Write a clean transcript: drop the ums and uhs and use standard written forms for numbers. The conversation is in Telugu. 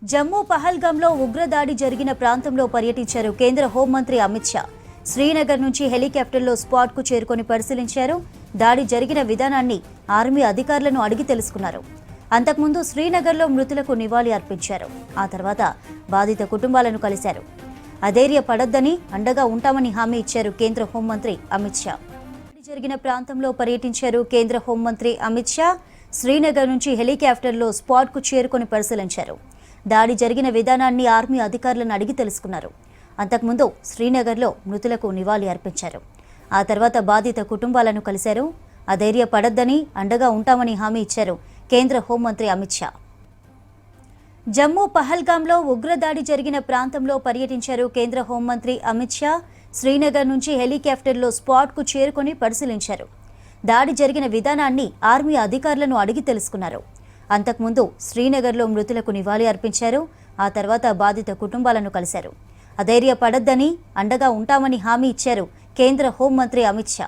జమ్మూ పహల్గాంలో ఉగ్రదాడి జరిగిన ప్రాంతంలో పర్యటించారు కేంద్ర హోంమంత్రి అమిత్ షా. శ్రీనగర్ నుంచి హెలికాప్టర్లో స్పాట్కు చేరుకొని పరిశీలించారు. దాడి జరిగిన విధానాన్ని ఆర్మీ అధికారులను అడిగి తెలుసుకున్నారు. అంతకుముందు శ్రీనగర్లో మృతులకు నివాళి అర్పించారు. ఆ తర్వాత బాధిత కుటుంబాలను కలిశారు. అధైర్యపడొద్దని, అండగా ఉంటామని హామీ ఇచ్చారు కేంద్ర హోంమంత్రి అమిత్ షా. దాడి జరిగిన ప్రాంతంలో పర్యటించారు కేంద్ర హోంమంత్రి అమిత్ షా. శ్రీనగర్ నుంచి హెలికాప్టర్లో స్పాట్కు చేరుకొని పరిశీలించారు. దాడి జరిగిన విధానాన్ని ఆర్మీ అధికారులను అడిగి తెలుసుకున్నారు. అంతకుముందు శ్రీనగర్లో మృతులకు నివాళి అర్పించారు. ఆ తర్వాత బాధిత కుటుంబాలను కలిశారు. అధైర్యపడొద్దని, అండగా ఉంటామని హామీ ఇచ్చారు కేంద్ర హోంమంత్రి అమిత్ షా. జమ్మూ పహల్గాంలో ఉగ్రదాడి జరిగిన ప్రాంతంలో పర్యటించారు కేంద్ర హోంమంత్రి అమిత్ షా. శ్రీనగర్ నుంచి హెలికాప్టర్లో స్పాట్కు చేరుకొని పరిశీలించారు. దాడి జరిగిన విధానాన్ని ఆర్మీ అధికారులను అడిగి తెలుసుకున్నారు. అంతకుముందు శ్రీనగర్లో మృతులకు నివాళి అర్పించారు. ఆ తర్వాత బాధిత కుటుంబాలను కలిశారు. అధైర్యపడొద్దని, అండగా ఉంటామని హామీ ఇచ్చారు కేంద్ర హోంమంత్రి అమిత్ షా.